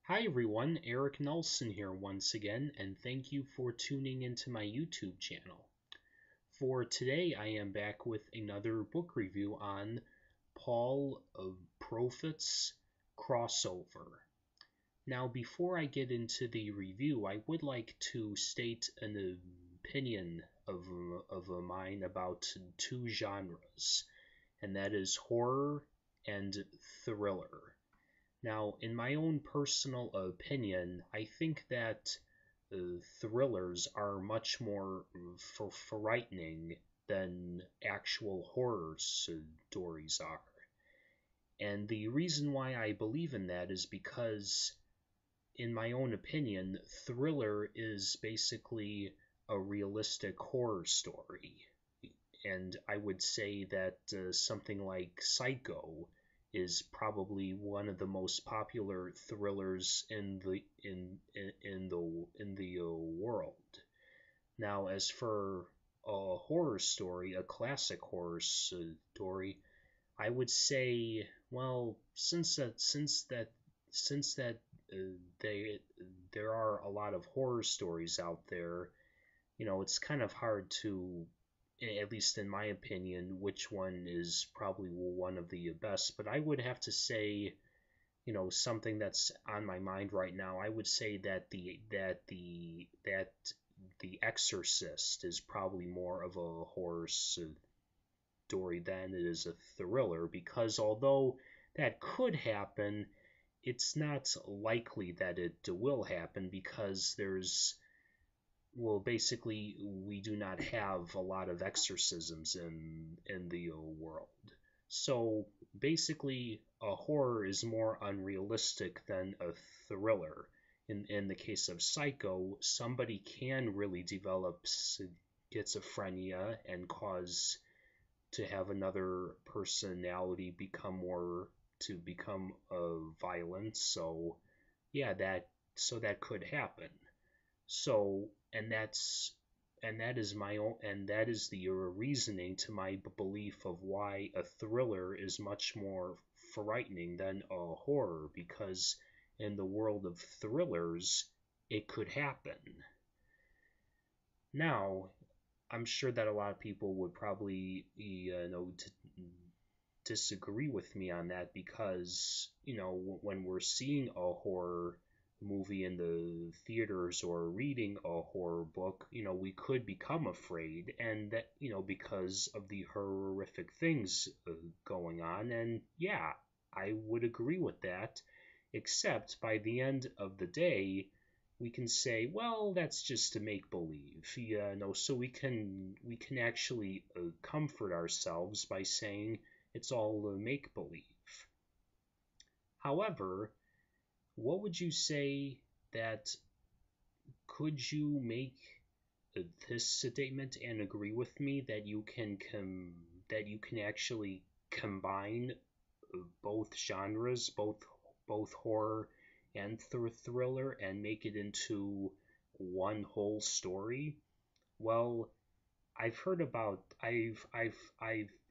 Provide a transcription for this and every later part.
Hi everyone, Eric Nelson here once again, and thank you for tuning into my YouTube channel. For today, I am back with another book review on Paul Proffett's CrossOver. Now, before I get into the review, I would like to state an opinion of mine about two genres, and that is horror and thriller. Now, in my own personal opinion, I think that thrillers are much more frightening than actual horror stories are. And the reason why I believe in that is because, in my own opinion, thriller is basically a realistic horror story. And I would say that something like Psycho is probably one of the most popular thrillers in the world. Now, as for a horror story, a classic horror story, I would say, well, since that they there are a lot of horror stories out there, it's kind of hard to, at least in my opinion, which one is probably one of the best. But I would have to say, something that's on my mind right now, I would say that the Exorcist is probably more of a horror story than it is a thriller, because although that could happen, it's not likely that it will happen because basically, we do not have a lot of exorcisms in the world. So basically, a horror is more unrealistic than a thriller. In the case of Psycho, somebody can really develop schizophrenia and cause to have another personality become violent. So yeah, that could happen. So, that is my own, and that is the reasoning to my belief of why a thriller is much more frightening than a horror, because in the world of thrillers, it could happen. Now, I'm sure that a lot of people would probably, disagree with me on that, because, when we're seeing a horror movie in the theaters or reading a horror book, we could become afraid, and that, because of the horrific things going on. And yeah, I would agree with that, except by the end of the day, we can say, well, that's just to make believe, so we can actually comfort ourselves by saying it's all make believe. However, what would you say that could you make this statement and agree with me that you can actually combine both genres, both horror and thriller, and make it into one whole story? Well, I've heard about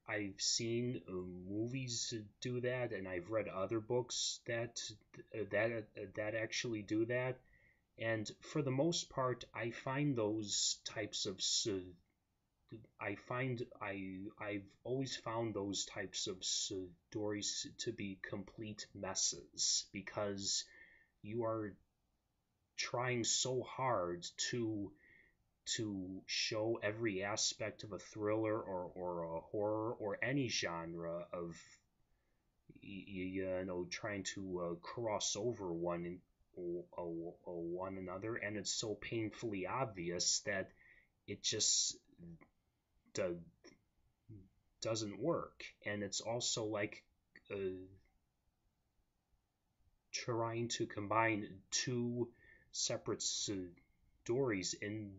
I've seen movies do that, and I've read other books that actually do that. And for the most part, I find those types of I've always found those types of stories to be complete messes, because you are trying so hard to show every aspect of a thriller or a horror or any genre of trying to cross over one another, and it's so painfully obvious that it just doesn't work. And it's also like trying to combine two separate stories into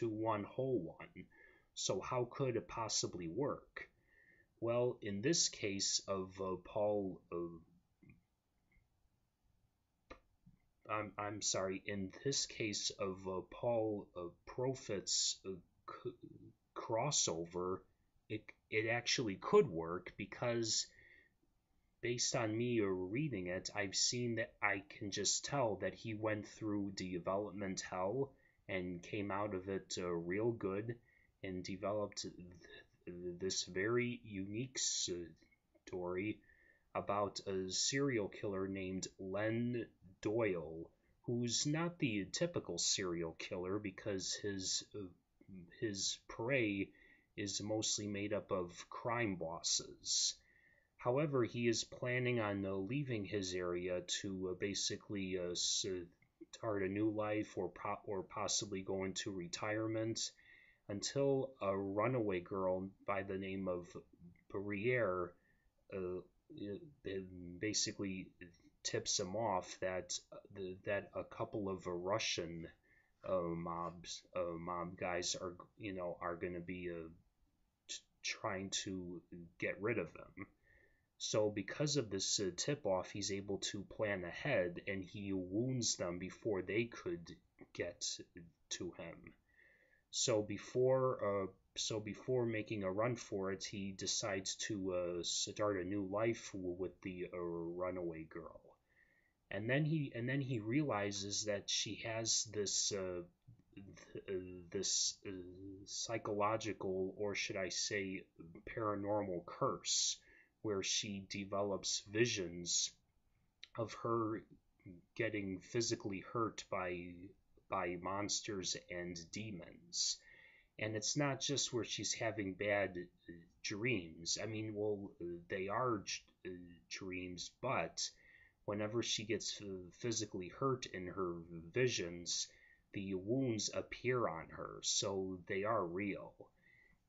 one whole one. So how could it possibly work? Well, in this case of Paul, I'm sorry, in this case of Paul Proffett's CrossOver, it actually could work, because based on me reading it, I've seen that I can just tell that he went through development hell and came out of it real good and developed this very unique story about a serial killer named Len Doyle, who's not the typical serial killer because his prey is mostly made up of crime bosses. However, he is planning on leaving his area to basically start a new life or possibly go into retirement until a runaway girl by the name of Briere uh, basically tips him off that a couple of Russian mob guys are going to be trying to get rid of him. So because of this tip-off, he's able to plan ahead, and he wounds them before they could get to him. So before making a run for it, he decides to start a new life with the runaway girl, and then he realizes that she has this psychological, or should I say, paranormal curse, where she develops visions of her getting physically hurt by monsters and demons. And it's not just where she's having bad dreams. I mean, well, they are dreams, but whenever she gets physically hurt in her visions, the wounds appear on her, so they are real.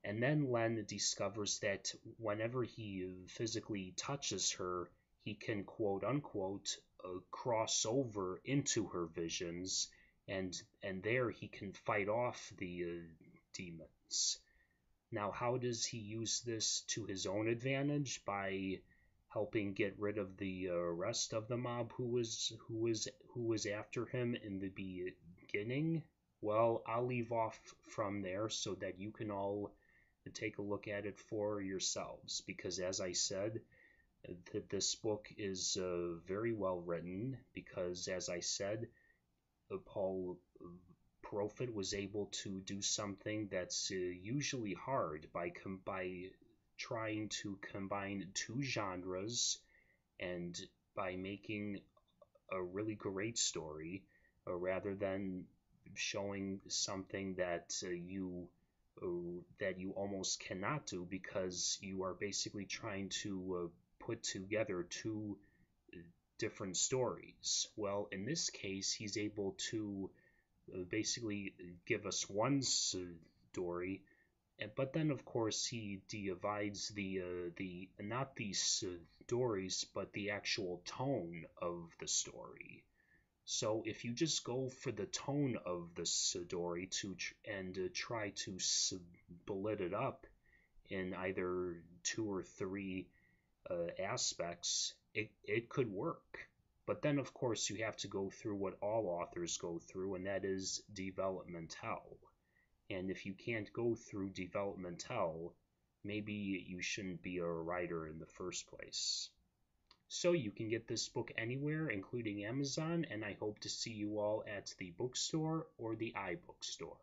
And then Len discovers that whenever he physically touches her, he can quote unquote cross over into her visions, and there he can fight off the demons. Now, how does he use this to his own advantage? By helping get rid of the rest of the mob who was after him in the beginning? Well, I'll leave off from there so that you can all take a look at it for yourselves, because as I said, this book is very well written, because as I said, Paul Proffett was able to do something that's usually hard by trying to combine two genres, and by making a really great story rather than showing something that you almost cannot do, because you are basically trying to put together two different stories. Well, in this case, he's able to basically give us one story, but then of course he divides the not these stories, but the actual tone of the story. So if you just go for the tone of the story and try to split it up in either two or three aspects, it could work. But then, of course, you have to go through what all authors go through, and that is development hell. And if you can't go through development hell, maybe you shouldn't be a writer in the first place. So you can get this book anywhere, including Amazon, and I hope to see you all at the bookstore or the iBookstore.